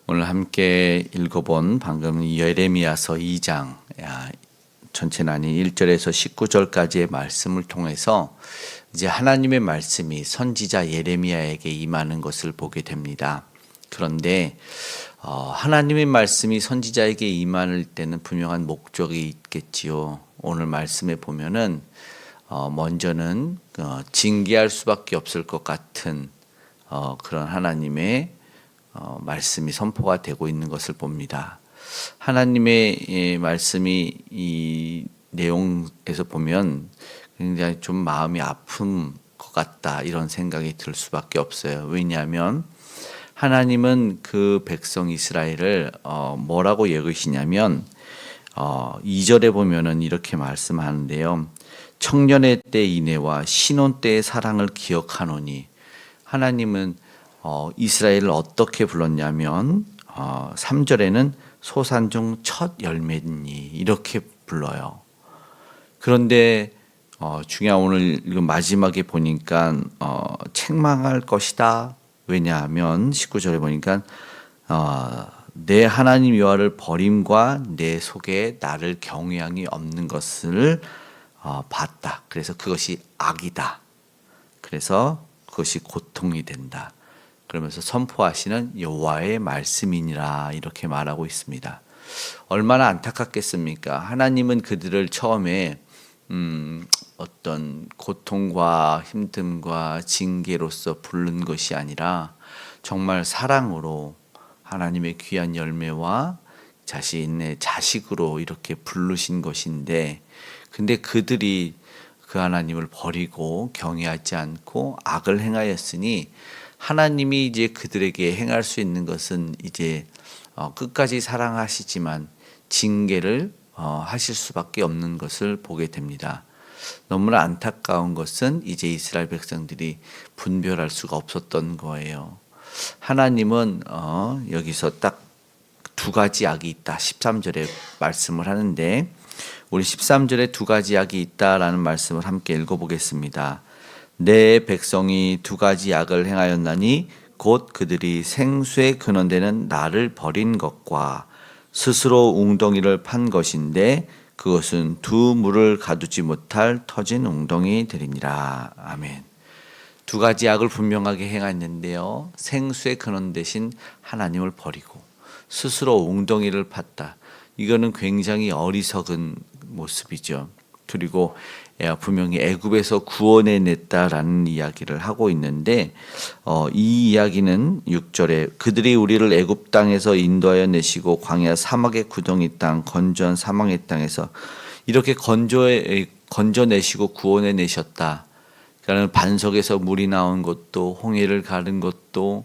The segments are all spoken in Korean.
오늘 함께 읽어본 방금 예레미야서 2장 전체는 아닌 1절에서 19절까지의 말씀을 통해서 이제 하나님의 말씀이 선지자 예레미야에게 임하는 것을 보게 됩니다. 그런데 하나님의 말씀이 선지자에게 임할 때는 분명한 목적이 있겠지요. 오늘 말씀에 보면은 먼저는 징계할 수밖에 없을 것 같은 그런 하나님의 말씀이 선포가 되고 있는 것을 봅니다. 하나님의 말씀이 이 내용에서 보면 굉장히 좀 마음이 아픈 것 같다 이런 생각이 들 수밖에 없어요. 왜냐하면 하나님은 그 백성 이스라엘을 뭐라고 여기시냐면 2절에 보면은 이렇게 말씀하는데요. 청년의 때 인애와 신혼 때의 사랑을 기억하노니, 하나님은 이스라엘을 어떻게 불렀냐면 3절에는 소산중 첫 열매니 이렇게 불러요. 그런데 중요한 오늘 마지막에 보니까 책망할 것이다. 왜냐하면 19절에 보니까 내 하나님 여호와를 버림과 내 속에 나를 경외함이 없는 것을 봤다. 그래서 그것이 악이다. 그래서 그것이 고통이 된다. 그러면서 선포하시는 여호와의 말씀이니라 이렇게 말하고 있습니다. 얼마나 안타깝겠습니까? 하나님은 그들을 처음에 어떤 고통과 힘듦과 징계로서 부른 것이 아니라 정말 사랑으로 하나님의 귀한 열매와 자신의 자식으로 이렇게 부르신 것인데, 근데 그들이 그 하나님을 버리고 경외하지 않고 악을 행하였으니 하나님이 이제 그들에게 행할 수 있는 것은 이제 끝까지 사랑하시지만 징계를 하실 수밖에 없는 것을 보게 됩니다. 너무나 안타까운 것은 이제 이스라엘 백성들이 분별할 수가 없었던 거예요. 하나님은 여기서 딱 두 가지 악이 있다 13절에 말씀을 하는데, 우리 13절에 두 가지 악이 있다라는 말씀을 함께 읽어보겠습니다. 내 백성이 두 가지 악을 행하였나니 곧 그들이 생수의 근원되는 나를 버린 것과 스스로 웅덩이를 판 것인데 그것은 두 물을 가두지 못할 터진 웅덩이 되리니라. 아멘. 두 가지 악을 분명하게 행했는데요. 생수의 근원 대신 하나님을 버리고 스스로 웅덩이를 팠다. 이거는 굉장히 어리석은 모습이죠. 그리고 분명히 애굽에서 구원해냈다라는 이야기를 하고 있는데 이 이야기는 6절에 그들이 우리를 애굽 땅에서 인도하여 내시고 광야 사막의 구덩이 땅 건조한 사망의 땅에서 이렇게 건져내시고 구원해내셨다. 그러니까 반석에서 물이 나온 것도 홍해를 가른 것도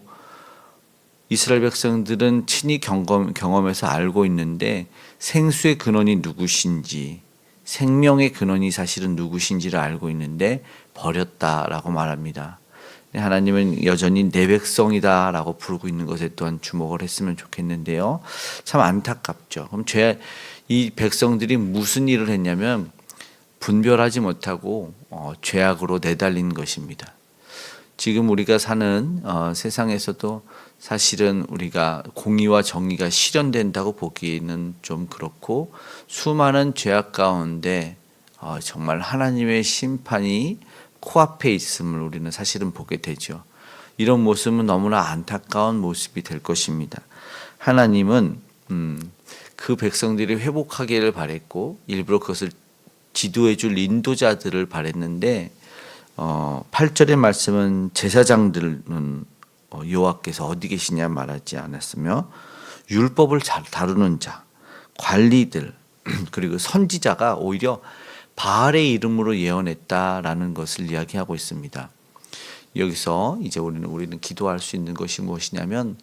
이스라엘 백성들은 친히 경험해서 알고 있는데 생수의 근원이 누구신지, 생명의 근원이 사실은 누구신지를 알고 있는데 버렸다라고 말합니다. 하나님은 여전히 내 백성이다라고 부르고 있는 것에 또한 주목을 했으면 좋겠는데요. 참 안타깝죠. 그럼 이 백성들이 무슨 일을 했냐면 분별하지 못하고 죄악으로 내달린 것입니다. 지금 우리가 사는 세상에서도 사실은 우리가 공의와 정의가 실현된다고 보기에는 좀 그렇고, 수많은 죄악 가운데 정말 하나님의 심판이 코앞에 있음을 우리는 사실은 보게 되죠. 이런 모습은 너무나 안타까운 모습이 될 것입니다. 하나님은 그 백성들이 회복하기를 바랬고 일부러 그것을 지도해 줄 인도자들을 바랬는데 8절의 말씀은 제사장들은 여호와께서 어디 계시냐 말하지 않았으며 율법을 잘 다루는 자, 관리들 그리고 선지자가 오히려 바알의 이름으로 예언했다라는 것을 이야기하고 있습니다. 여기서 이제 우리는 기도할 수 있는 것이 무엇이냐면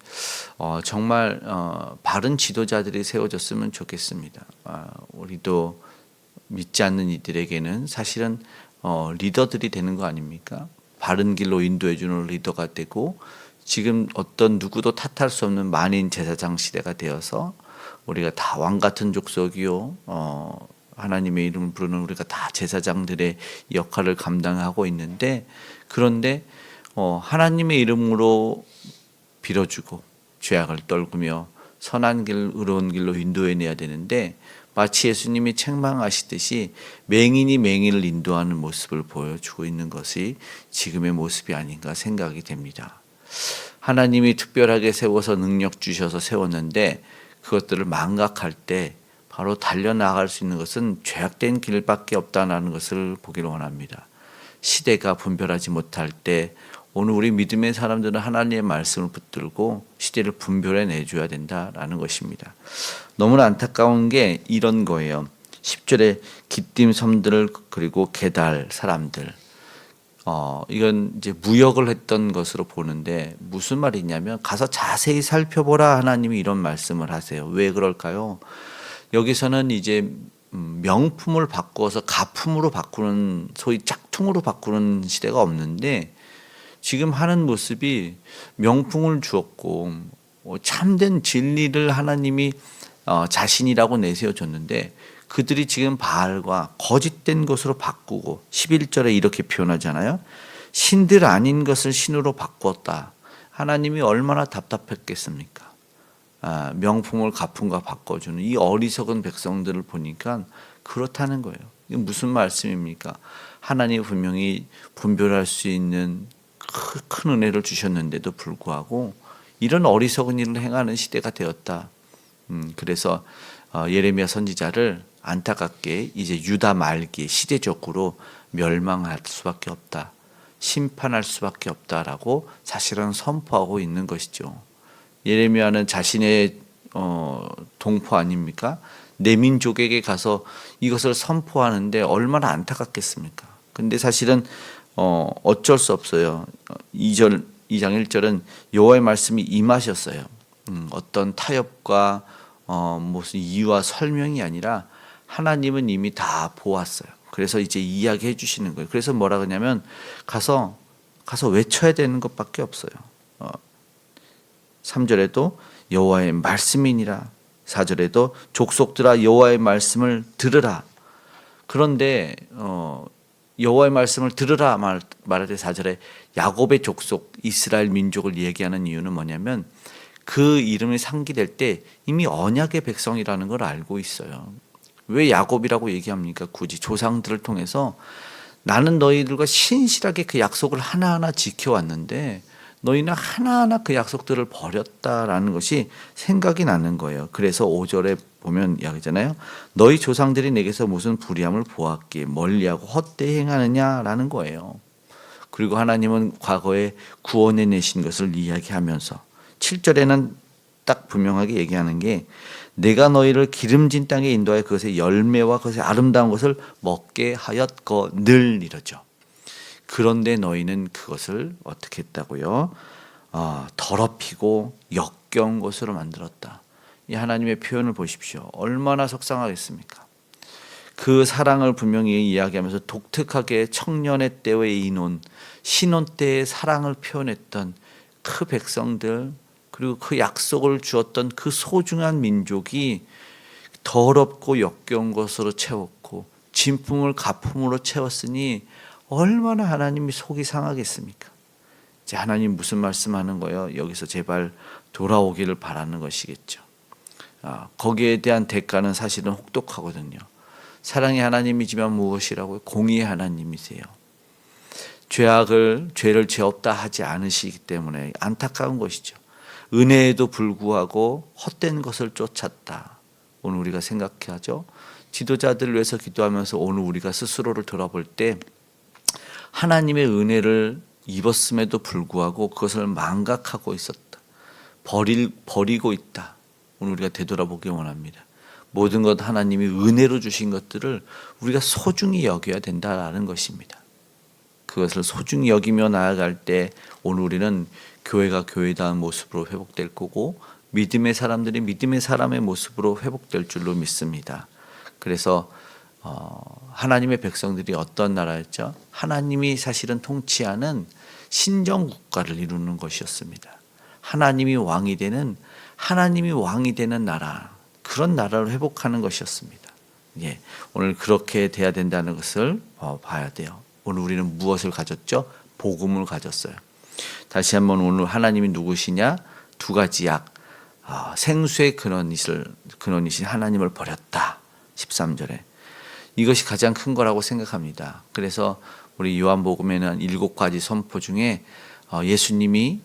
정말 바른 지도자들이 세워졌으면 좋겠습니다. 우리도 믿지 않는 이들에게는 사실은 리더들이 되는 거 아닙니까? 바른 길로 인도해주는 리더가 되고, 지금 어떤 누구도 탓할 수 없는 만인 제사장 시대가 되어서 우리가 다 왕 같은 족속이요, 하나님의 이름을 부르는 우리가 다 제사장들의 역할을 감당하고 있는데, 그런데 하나님의 이름으로 빌어주고 죄악을 떨구며 선한 길, 의로운 길로 인도해내야 되는데 마치 예수님이 책망하시듯이 맹인이 맹인을 인도하는 모습을 보여주고 있는 것이 지금의 모습이 아닌가 생각이 됩니다. 하나님이 특별하게 세워서 능력 주셔서 세웠는데 그것들을 망각할 때 바로 달려나갈 수 있는 것은 죄악된 길밖에 없다는 것을 보기를 원합니다. 시대가 분별하지 못할 때 오늘 우리 믿음의 사람들은 하나님의 말씀을 붙들고 시대를 분별해 내줘야 된다라는 것입니다. 너무나 안타까운 게 이런 거예요. 10절에 기띔 섬들 그리고 게달 사람들 이건 이제 무역을 했던 것으로 보는데 무슨 말이냐면 가서 자세히 살펴보라 하나님이 이런 말씀을 하세요. 왜 그럴까요? 여기서는 이제 명품을 바꿔서 가품으로 바꾸는 소위 짝퉁으로 바꾸는 시대가 없는데 지금 하는 모습이 명품을 주었고 참된 진리를 하나님이 자신이라고 내세워줬는데 그들이 지금 바알과 거짓된 것으로 바꾸고 11절에 이렇게 표현하잖아요. 신들 아닌 것을 신으로 바꿨다. 하나님이 얼마나 답답했겠습니까? 명품을 가품과 바꿔주는 이 어리석은 백성들을 보니까 그렇다는 거예요. 이게 무슨 말씀입니까? 하나님이 분명히 분별할 수 있는 큰 은혜를 주셨는데도 불구하고 이런 어리석은 일을 행하는 시대가 되었다. 그래서 예레미야 선지자를 안타깝게 이제 유다 말기 시대적으로 멸망할 수밖에 없다. 심판할 수밖에 없다라고 사실은 선포하고 있는 것이죠. 예레미야는 자신의 동포 아닙니까? 내 민족에게 가서 이것을 선포하는데 얼마나 안타깝겠습니까? 근데 사실은 어쩔 수 없어요. 2장 1절은 여호와의 말씀이 임하셨어요. 어떤 타협과 무슨 이유와 설명이 아니라 하나님은 이미 다 보았어요. 그래서 이제 이야기해 주시는 거예요. 그래서 뭐라 그러냐면 가서 외쳐야 되는 것밖에 없어요. 3절에도 여호와의 말씀이니라. 4절에도 족속들아 여호와의 말씀을 들으라. 그런데 여호와의 말씀을 들으라 말할 때 4절에 야곱의 족속 이스라엘 민족을 얘기하는 이유는 뭐냐면 그 이름이 상기될 때 이미 언약의 백성이라는 걸 알고 있어요. 왜 야곱이라고 얘기합니까? 굳이 조상들을 통해서 나는 너희들과 신실하게 그 약속을 하나하나 지켜왔는데 너희는 하나하나 그 약속들을 버렸다라는 것이 생각이 나는 거예요. 그래서 5절에 보면 이야기잖아요. 너희 조상들이 내게서 무슨 불의함을 보았기에 멀리하고 헛되이 행하느냐라는 거예요. 그리고 하나님은 과거에 구원해 내신 것을 이야기하면서 7절에는 딱 분명하게 얘기하는 게 내가 너희를 기름진 땅에 인도하여 그것의 열매와 그것의 아름다운 것을 먹게 하였거늘 이러죠. 그런데 너희는 그것을 어떻게 했다고요? 더럽히고 역겨운 것으로 만들었다. 이 하나님의 표현을 보십시오. 얼마나 속상하겠습니까? 그 사랑을 분명히 이야기하면서 독특하게 청년의 때의 인혼, 신혼 때의 사랑을 표현했던 그 백성들 그리고 그 약속을 주었던 그 소중한 민족이 더럽고 역겨운 것으로 채웠고 진품을 가품으로 채웠으니 얼마나 하나님이 속이 상하겠습니까? 이제 하나님 무슨 말씀하는 거예요? 여기서 제발 돌아오기를 바라는 것이겠죠. 거기에 대한 대가는 사실은 혹독하거든요. 사랑의 하나님이지만 무엇이라고요? 공의의 하나님이세요. 죄를 죄 없다 하지 않으시기 때문에 안타까운 것이죠. 은혜에도 불구하고 헛된 것을 쫓았다. 오늘 우리가 생각해야죠. 지도자들을 위해서 기도하면서 오늘 우리가 스스로를 돌아볼 때 하나님의 은혜를 입었음에도 불구하고 그것을 망각하고 있었다. 버리고 있다. 오늘 우리가 되돌아보기 원합니다. 모든 것 하나님이 은혜로 주신 것들을 우리가 소중히 여겨야 된다는 것입니다. 그것을 소중히 여기며 나아갈 때 오늘 우리는 교회가 교회다운 모습으로 회복될 거고 믿음의 사람들이 믿음의 사람의 모습으로 회복될 줄로 믿습니다. 그래서 하나님의 백성들이 어떤 나라였죠? 하나님이 사실은 통치하는 신정국가를 이루는 것이었습니다. 하나님이 왕이 되는 나라, 그런 나라를 회복하는 것이었습니다. 예, 오늘 그렇게 돼야 된다는 것을 봐야 돼요. 오늘 우리는 무엇을 가졌죠? 복음을 가졌어요. 다시 한번 오늘 하나님이 누구시냐? 두 가지 약. 생수의 근원이신 하나님을 버렸다. 13절에. 이것이 가장 큰 거라고 생각합니다. 그래서 우리 요한복음에는 7가지 선포 중에 예수님이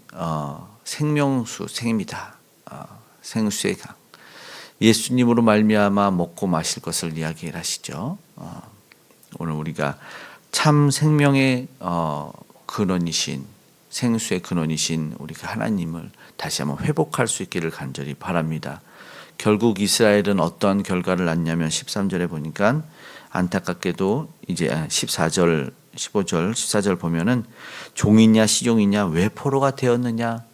생명수, 생입니다. 생수의 강. 예수님으로 말미암아 먹고 마실 것을 이야기를 하시죠. 오늘 우리가 참 생명의 근원이신, 생수의 근원이신 우리 하나님을 다시 한번 회복할 수 있기를 간절히 바랍니다. 결국 이스라엘은 어떠한 결과를 낳냐면 13절에 보니까 안타깝게도 이제 14절, 15절, 14절 보면은 종이냐 시종이냐 왜 포로가 되었느냐.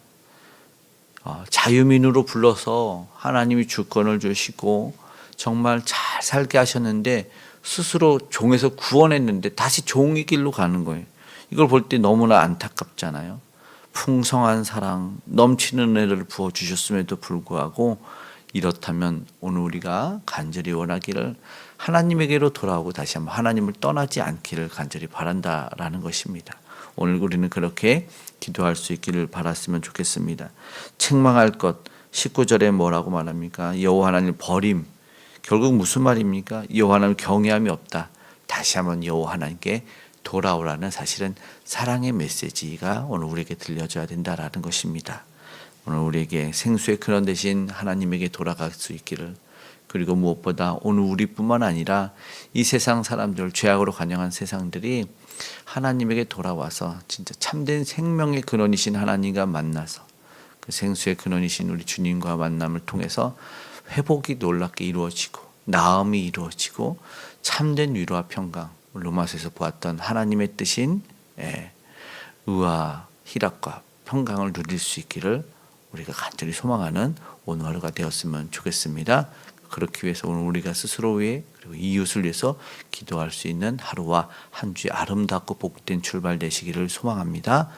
자유민으로 불러서 하나님이 주권을 주시고 정말 잘 살게 하셨는데 스스로 종에서 구원했는데 다시 종의 길로 가는 거예요. 이걸 볼 때 너무나 안타깝잖아요. 풍성한 사랑, 넘치는 은혜를 부어주셨음에도 불구하고 이렇다면 오늘 우리가 간절히 원하기를 하나님에게로 돌아오고 다시 한번 하나님을 떠나지 않기를 간절히 바란다라는 것입니다. 오늘 우리는 그렇게 기도할 수 있기를 바랐으면 좋겠습니다. 책망할 것 19절에 뭐라고 말합니까? 여호와 하나님 버림. 결국 무슨 말입니까? 여호와 하나님 경외함이 없다. 다시 한번 여호와 하나님께 돌아오라는 사실은 사랑의 메시지가 오늘 우리에게 들려줘야 된다라는 것입니다. 오늘 우리에게 생수의 근원 되신 하나님에게 돌아갈 수 있기를, 그리고 무엇보다 오늘 우리뿐만 아니라 이 세상 사람들, 죄악으로 관영한 세상들이 하나님에게 돌아와서 진짜 참된 생명의 근원이신 하나님과 만나서 그 생수의 근원이신 우리 주님과 만남을 통해서 회복이 놀랍게 이루어지고 나음이 이루어지고 참된 위로와 평강, 로마서에서 보았던 하나님의 뜻인 의와 희락과 평강을 누릴 수 있기를 우리가 간절히 소망하는 오늘 하루가 되었으면 좋겠습니다. 그렇기 위해서 오늘 우리가 스스로 위해 그리고 이웃을 위해서 기도할 수 있는 하루와 한 주의 아름답고 복된 출발 되시기를 소망합니다.